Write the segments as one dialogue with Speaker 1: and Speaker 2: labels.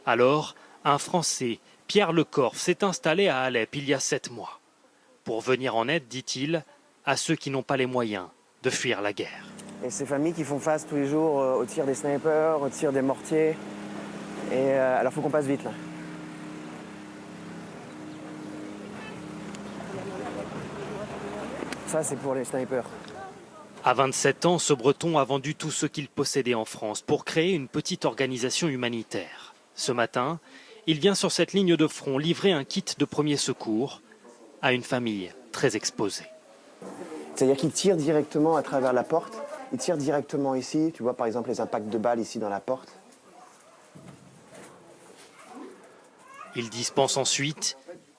Speaker 1: Alors, un Français, Pierre Lecorf, s'est installé à Alep il y a 7 mois. Pour venir en aide, dit-il, à ceux qui n'ont pas les moyens de fuir la guerre.
Speaker 2: Et ces familles qui font face tous les jours au tir des snipers, au tir des mortiers. Et alors il faut qu'on passe vite là. Ça c'est pour les snipers.
Speaker 1: À 27 ans, ce Breton a vendu tout ce qu'il possédait en France pour créer une petite organisation humanitaire. Ce matin, il vient sur cette ligne de front livrer un kit de premiers secours à une famille très exposée.
Speaker 2: C'est-à-dire qu'il tire directement à travers la porte. Il tire directement ici. Tu vois par exemple les impacts de balles ici dans la porte.
Speaker 1: Il dispense ensuite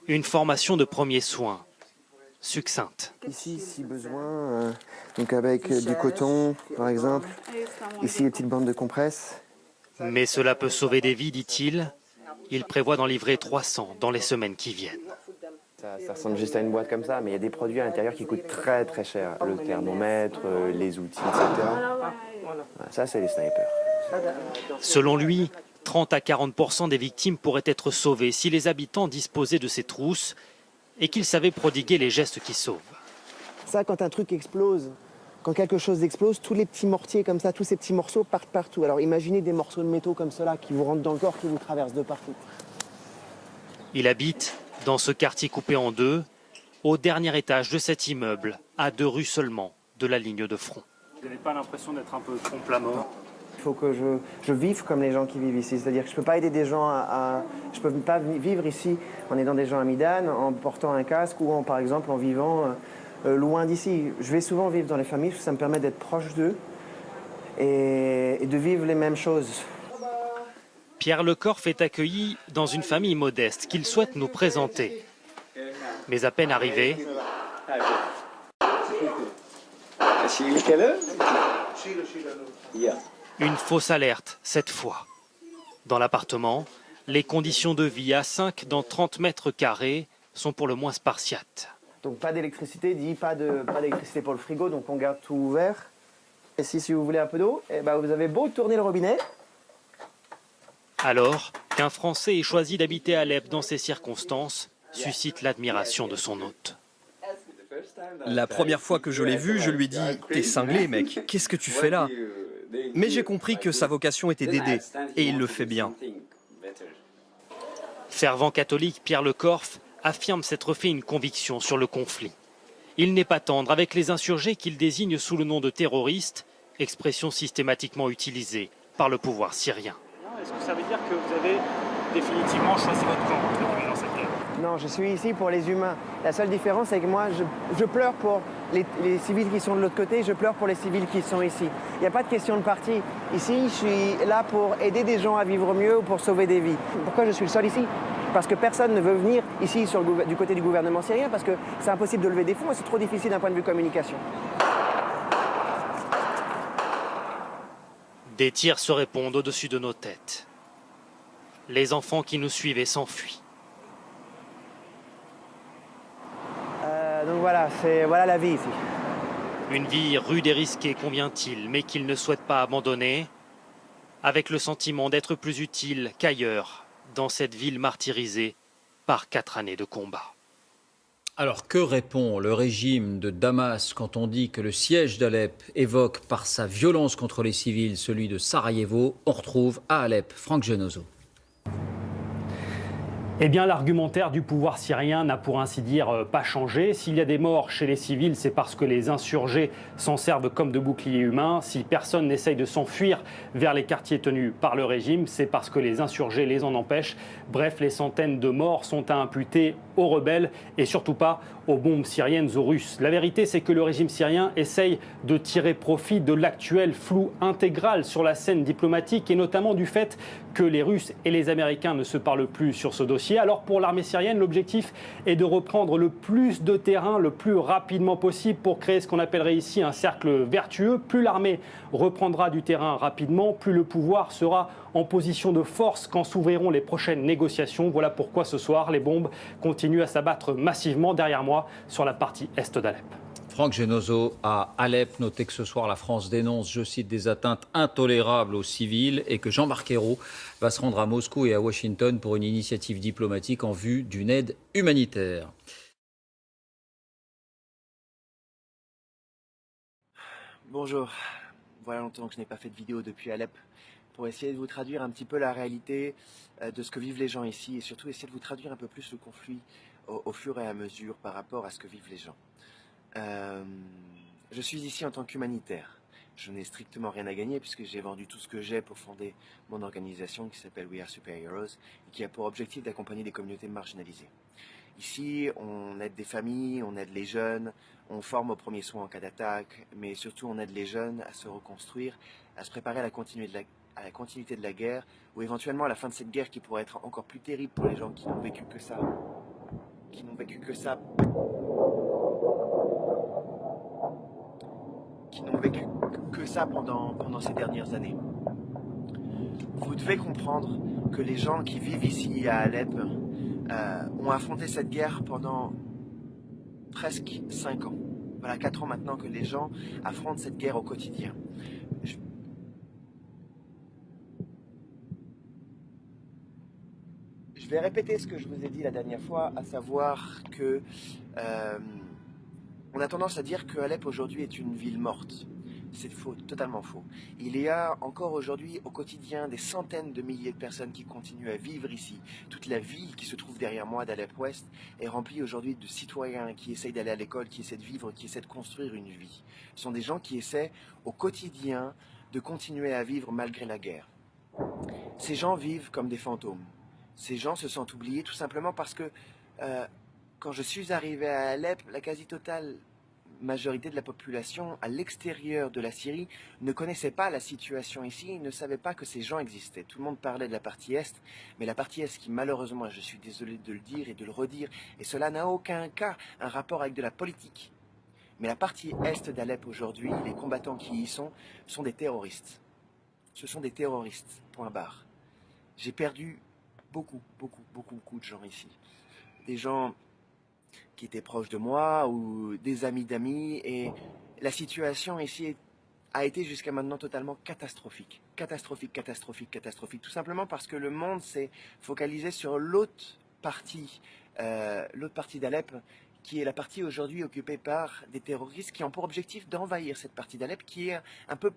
Speaker 1: une formation de premiers soins succincte.
Speaker 2: Ici, si besoin, donc avec du coton par exemple. Ici les petites bandes de compresse.
Speaker 1: Mais cela peut sauver des vies, dit-il. Il prévoit d'en livrer 300 dans les semaines qui viennent.
Speaker 2: Ça ressemble juste à une boîte comme ça, mais il y a des produits à l'intérieur qui coûtent très très cher. Le thermomètre, les outils, etc. Ça, c'est les snipers.
Speaker 1: Selon lui, 30 à 40% des victimes pourraient être sauvées si les habitants disposaient de ces trousses et qu'ils savaient prodiguer les gestes qui sauvent.
Speaker 2: Ça, quand un truc explose, quand quelque chose explose, tous les petits mortiers comme ça, tous ces petits morceaux partent partout. Alors imaginez des morceaux de métaux comme cela qui vous rentrent dans le corps, qui vous traversent de partout.
Speaker 1: Il habite dans ce quartier coupé en deux, au dernier étage de cet immeuble, à 2 rues seulement de la ligne de front. Vous n'avez pas l'impression d'être un peu trompe-la mort?
Speaker 2: Il faut que je vive comme les gens qui vivent ici. C'est-à-dire que je ne peux pas aider des gens je peux pas vivre ici en aidant des gens à Midan, en portant un casque ou par exemple en vivant loin d'ici. Je vais souvent vivre dans les familles, ça me permet d'être proche d'eux et de vivre les mêmes choses.
Speaker 1: Pierre Lecorf est accueilli dans une famille modeste qu'il souhaite nous présenter. Mais à peine arrivé, une fausse alerte cette fois. Dans l'appartement, les conditions de vie à 5 dans 30 mètres carrés sont pour le moins spartiates.
Speaker 2: Donc pas d'électricité, dit pas d'électricité pour le frigo, donc on garde tout ouvert. Et si vous voulez un peu d'eau, eh ben vous avez beau tourner le robinet.
Speaker 1: Alors qu'un Français ait choisi d'habiter à Alep dans ces circonstances suscite l'admiration de son hôte.
Speaker 3: La première fois que je l'ai vu, je lui ai dit « T'es cinglé, mec, qu'est-ce que tu fais là ?» Mais j'ai compris que sa vocation était d'aider, et il le fait bien.
Speaker 1: Fervent catholique, Pierre Lecorf affirme s'être fait une conviction sur le conflit. Il n'est pas tendre avec les insurgés qu'il désigne sous le nom de terroristes, expression systématiquement utilisée par le pouvoir syrien. Est-ce que ça veut dire que vous avez définitivement choisi votre camp dans cette guerre?
Speaker 2: Non, je suis ici pour les humains. La seule différence, c'est que moi, je pleure pour les civils qui sont de l'autre côté, je pleure pour les civils qui sont ici. Il n'y a pas de question de parti. Ici, je suis là pour aider des gens à vivre mieux ou pour sauver des vies. Pourquoi je suis le seul ici? Parce que personne ne veut venir ici du côté du gouvernement syrien, parce que c'est impossible de lever des fonds et c'est trop difficile d'un point de vue communication.
Speaker 1: Des tirs se répondent au-dessus de nos têtes. Les enfants qui nous suivaient s'enfuient.
Speaker 2: Donc voilà la vie ici.
Speaker 1: Une vie rude et risquée convient-il, mais qu'il ne souhaite pas abandonner, avec le sentiment d'être plus utile qu'ailleurs dans cette ville martyrisée par 4 années de combat.
Speaker 4: Alors que répond le régime de Damas quand on dit que le siège d'Alep évoque par sa violence contre les civils celui de Sarajevo? On retrouve à Alep Franck Genozo.
Speaker 5: Eh bien, l'argumentaire du pouvoir syrien n'a pour ainsi dire pas changé. S'il y a des morts chez les civils, c'est parce que les insurgés s'en servent comme de boucliers humains. Si personne n'essaye de s'enfuir vers les quartiers tenus par le régime, c'est parce que les insurgés les en empêchent. Bref, les centaines de morts sont à imputer aux rebelles et surtout pas aux bombes syriennes, aux Russes. La vérité, c'est que le régime syrien essaye de tirer profit de l'actuel flou intégral sur la scène diplomatique et notamment du fait que les Russes et les Américains ne se parlent plus sur ce dossier. Alors pour l'armée syrienne, l'objectif est de reprendre le plus de terrain le plus rapidement possible pour créer ce qu'on appellerait ici un cercle vertueux. Plus l'armée reprendra du terrain rapidement, plus le pouvoir sera en position de force quand s'ouvriront les prochaines négociations. Voilà pourquoi ce soir, les bombes continuent à s'abattre massivement derrière moi sur la partie est d'Alep.
Speaker 4: Franck Genozo à Alep. Notez que ce soir, la France dénonce, je cite, des atteintes intolérables aux civils et que Jean-Marc Ayrault va se rendre à Moscou et à Washington pour une initiative diplomatique en vue d'une aide humanitaire.
Speaker 6: Bonjour, voilà longtemps que je n'ai pas fait de vidéo depuis Alep pour essayer de vous traduire un petit peu la réalité de ce que vivent les gens ici et surtout essayer de vous traduire un peu plus le conflit au fur et à mesure par rapport à ce que vivent les gens. Je suis ici en tant qu'humanitaire. Je n'ai strictement rien à gagner puisque j'ai vendu tout ce que j'ai pour fonder mon organisation qui s'appelle We Are Superheroes et qui a pour objectif d'accompagner des communautés marginalisées. Ici, on aide des familles, on aide les jeunes, on forme aux premiers soins en cas d'attaque, mais surtout on aide les jeunes à se reconstruire, à se préparer à la continuité de la guerre, ou éventuellement à la fin de cette guerre qui pourrait être encore plus terrible pour les gens qui n'ont vécu que ça. Pendant ces dernières années. Vous devez comprendre que les gens qui vivent ici à Alep ont affronté cette guerre pendant presque 5 ans. Voilà 4 ans maintenant que les gens affrontent cette guerre au quotidien. Je vais répéter ce que je vous ai dit la dernière fois, à savoir que on a tendance à dire que Alep aujourd'hui est une ville morte. C'est faux, totalement faux. Il y a encore aujourd'hui au quotidien des centaines de milliers de personnes qui continuent à vivre ici. Toute la ville qui se trouve derrière moi d'Alep Ouest est remplie aujourd'hui de citoyens qui essayent d'aller à l'école, qui essaient de vivre, qui essaient de construire une vie. Ce sont des gens qui essaient au quotidien de continuer à vivre malgré la guerre. Ces gens vivent comme des fantômes. Ces gens se sentent oubliés tout simplement parce que quand je suis arrivé à Alep, la quasi-totale majorité de la population à l'extérieur de la Syrie ne connaissait pas la situation ici, ne savait pas que ces gens existaient. Tout le monde parlait de la partie Est, mais la partie Est qui malheureusement, je suis désolé de le dire et de le redire, et cela n'a aucun cas un rapport avec de la politique. Mais la partie Est d'Alep aujourd'hui, les combattants qui y sont des terroristes. Ce sont des terroristes, point barre. J'ai perdu beaucoup de gens ici. Des gens qui étaient proches de moi ou des amis d'amis, et la situation ici a été jusqu'à maintenant totalement catastrophique. Catastrophique, tout simplement parce que le monde s'est focalisé sur l'autre partie d'Alep, qui est la partie aujourd'hui occupée par des terroristes qui ont pour objectif d'envahir cette partie d'Alep, qui est un peu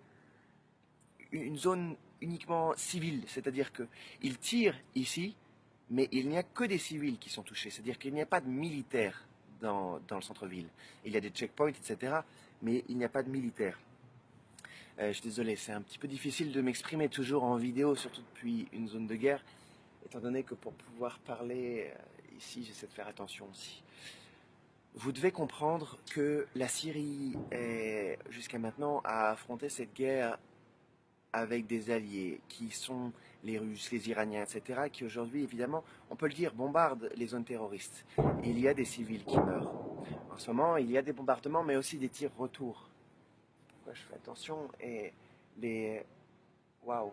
Speaker 6: une zone uniquement civile, c'est-à-dire qu'ils tirent ici, mais il n'y a que des civils qui sont touchés, c'est-à-dire qu'il n'y a pas de militaires dans le centre-ville. Il y a des checkpoints, etc., mais il n'y a pas de militaires. Je suis désolé, c'est un petit peu difficile de m'exprimer toujours en vidéo, surtout depuis une zone de guerre, étant donné que pour pouvoir parler ici, j'essaie de faire attention aussi. Vous devez comprendre que la Syrie, jusqu'à maintenant, a affronté cette guerre avec des alliés qui sont les Russes, les Iraniens, etc., qui aujourd'hui, évidemment, on peut le dire, bombardent les zones terroristes. Il y a des civils qui meurent. En ce moment, il y a des bombardements, mais aussi des tirs retour. Pourquoi je fais attention? Et les... Waouh!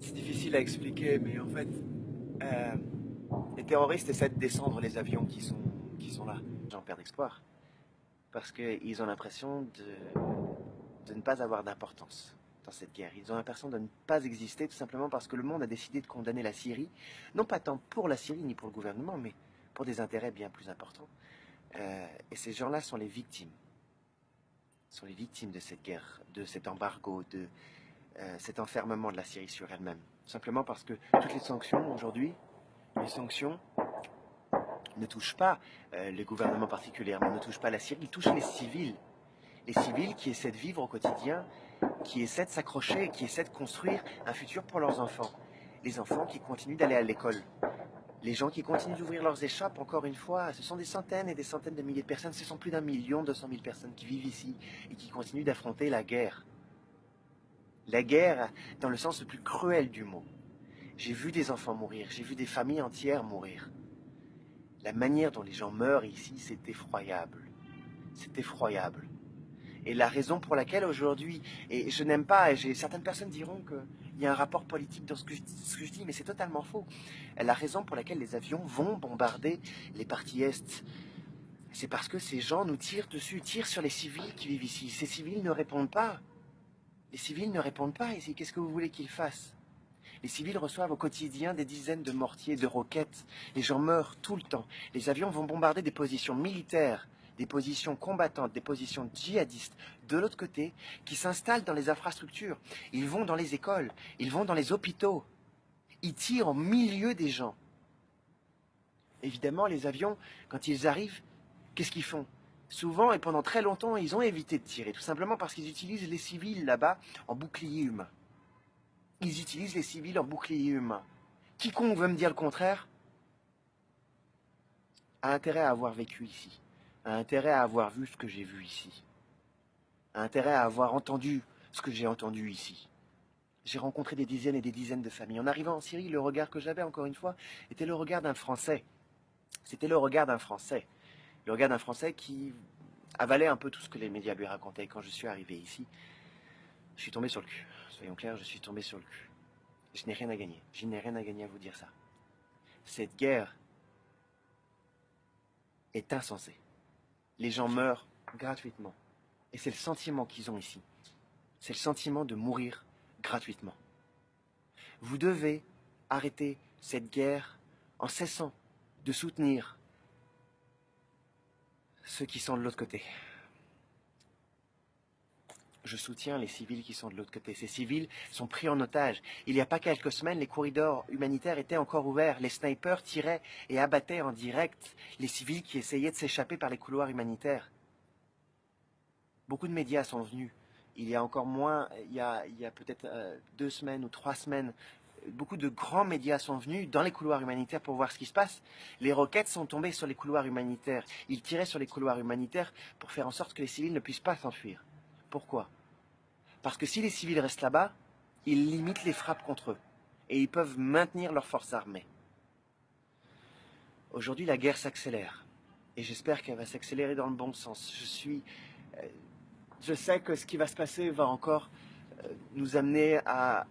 Speaker 6: C'est difficile à expliquer, mais en fait... les terroristes essaient de descendre les avions qui sont là. J'en perds espoir. Parce qu'ils ont l'impression de ne pas avoir d'importance dans cette guerre. Ils ont l'impression de ne pas exister tout simplement parce que le monde a décidé de condamner la Syrie. Non pas tant pour la Syrie ni pour le gouvernement, mais pour des intérêts bien plus importants. Et ces gens-là sont les victimes. Sont les victimes de cette guerre, de cet embargo, de cet enfermement de la Syrie sur elle-même. Simplement parce que toutes les sanctions aujourd'hui, les sanctions ne touchent pas le gouvernement particulièrement, ne touchent pas la Syrie, ils touchent les civils. Les civils qui essaient de vivre au quotidien, qui essaient de s'accrocher, qui essaient de construire un futur pour leurs enfants. Les enfants qui continuent d'aller à l'école. Les gens qui continuent d'ouvrir leurs échoppes, encore une fois, ce sont des centaines et des centaines de milliers de personnes, ce sont plus d'1 200 000 personnes qui vivent ici et qui continuent d'affronter la guerre. La guerre dans le sens le plus cruel du mot. J'ai vu des enfants mourir, j'ai vu des familles entières mourir. La manière dont les gens meurent ici, c'est effroyable. C'est effroyable. Et la raison pour laquelle aujourd'hui, et je n'aime pas, et certaines personnes diront Il y a un rapport politique dans ce que je dis, mais c'est totalement faux. La raison pour laquelle les avions vont bombarder les parties est, c'est parce que ces gens nous tirent dessus, tirent sur les civils qui vivent ici. Ces civils ne répondent pas. Les civils ne répondent pas ici. Qu'est-ce que vous voulez qu'ils fassent? Les civils reçoivent au quotidien des dizaines de mortiers, de roquettes. Les gens meurent tout le temps. Les avions vont bombarder des positions militaires, des positions combattantes, des positions djihadistes de l'autre côté, qui s'installent dans les infrastructures. Ils vont dans les écoles, ils vont dans les hôpitaux. Ils tirent au milieu des gens. Évidemment, les avions, quand ils arrivent, qu'est-ce qu'ils font? Souvent et pendant très longtemps, ils ont évité de tirer, tout simplement parce qu'ils utilisent les civils là-bas en bouclier humain. Ils utilisent les civils en bouclier humain. Quiconque veut me dire le contraire a intérêt à avoir vécu ici, a intérêt à avoir vu ce que j'ai vu ici, a intérêt à avoir entendu ce que j'ai entendu ici. J'ai rencontré des dizaines et des dizaines de familles. En arrivant en Syrie, le regard que j'avais, encore une fois, était le regard d'un Français. C'était le regard d'un Français. Le regard d'un Français qui avalait un peu tout ce que les médias lui racontaient. Quand je suis arrivé ici, je suis tombé sur le cul. Soyons clairs, je suis tombé sur le cul. Je n'ai rien à gagner. Je n'ai rien à gagner à vous dire ça. Cette guerre est insensée. Les gens meurent gratuitement. Et c'est le sentiment qu'ils ont ici. C'est le sentiment de mourir gratuitement. Vous devez arrêter cette guerre en cessant de soutenir ceux qui sont de l'autre côté. Je soutiens les civils qui sont de l'autre côté. Ces civils sont pris en otage. Il n'y a pas quelques semaines, les corridors humanitaires étaient encore ouverts. Les snipers tiraient et abattaient en direct les civils qui essayaient de s'échapper par les couloirs humanitaires. Beaucoup de médias sont venus. Il y a encore moins, il y a peut-être 2 semaines ou 3 semaines, beaucoup de grands médias sont venus dans les couloirs humanitaires pour voir ce qui se passe. Les roquettes sont tombées sur les couloirs humanitaires. Ils tiraient sur les couloirs humanitaires pour faire en sorte que les civils ne puissent pas s'enfuir. Pourquoi? Parce que si les civils restent là-bas, ils limitent les frappes contre eux. Et ils peuvent maintenir leurs forces armées. Aujourd'hui, la guerre s'accélère. Et j'espère qu'elle va s'accélérer dans le bon sens. Je sais que ce qui va se passer va encore nous amener à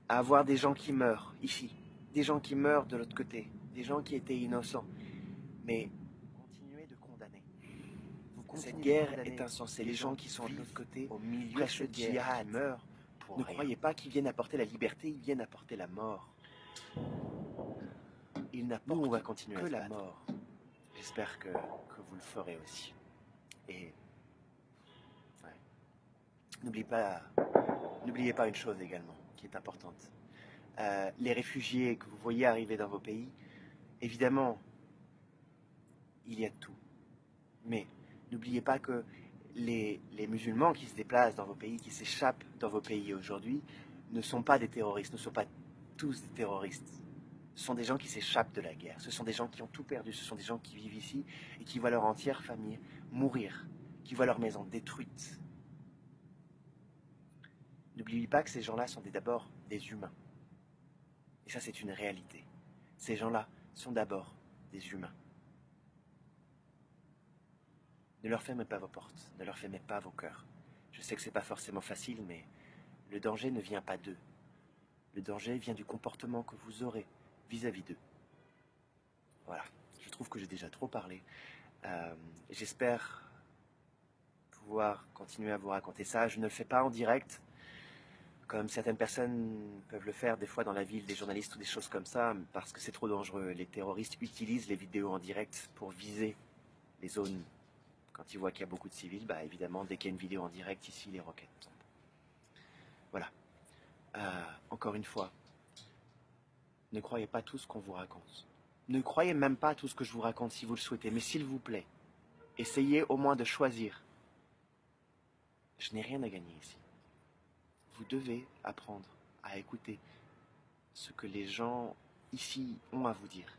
Speaker 6: avoir des gens qui meurent ici. Des gens qui meurent de l'autre côté. Des gens qui étaient innocents. Mais continuez de condamner. Cette guerre est insensée. Les gens qui sont de l'autre côté, au milieu de cette guerre, qui meurent, ne croyez pas qu'ils viennent apporter la liberté, ils viennent apporter la mort. Ils n'apportent on va continuer que la mort. J'espère que vous le ferez aussi. Et ouais. N'oubliez pas une chose également, qui est importante. Les réfugiés que vous voyez arriver dans vos pays, évidemment, il y a de tout. Mais n'oubliez pas que les musulmans qui se déplacent dans vos pays, qui s'échappent dans vos pays aujourd'hui, ne sont pas des terroristes, ne sont pas tous des terroristes. Ce sont des gens qui s'échappent de la guerre. Ce sont des gens qui ont tout perdu. Ce sont des gens qui vivent ici et qui voient leur entière famille mourir, qui voient leur maison détruite. N'oubliez pas que ces gens-là sont d'abord des humains. Et ça, c'est une réalité. Ces gens-là sont d'abord des humains. Ne leur fermez pas vos portes, ne leur fermez pas vos cœurs. Je sais que c'est pas forcément facile, mais le danger ne vient pas d'eux. Le danger vient du comportement que vous aurez vis-à-vis d'eux. Voilà, je trouve que j'ai déjà trop parlé. J'espère pouvoir continuer à vous raconter ça. Je ne le fais pas en direct, comme certaines personnes peuvent le faire des fois dans la ville, des journalistes ou des choses comme ça, parce que c'est trop dangereux. Les terroristes utilisent les vidéos en direct pour viser les zones. Quand ils voient qu'il y a beaucoup de civils, bah évidemment, dès qu'il y a une vidéo en direct, ici, les roquettes tombent. Voilà. Encore une fois, ne croyez pas tout ce qu'on vous raconte. Ne croyez même pas tout ce que je vous raconte si vous le souhaitez, mais s'il vous plaît, essayez au moins de choisir. Je n'ai rien à gagner ici. Vous devez apprendre à écouter ce que les gens ici ont à vous dire.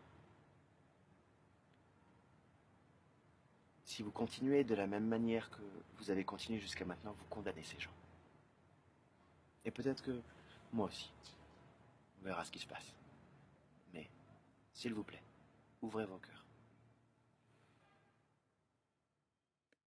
Speaker 6: Si vous continuez de la même manière que vous avez continué jusqu'à maintenant, vous condamnez ces gens. Et peut-être que moi aussi. On verra ce qui se passe. Mais, s'il vous plaît, ouvrez vos cœurs.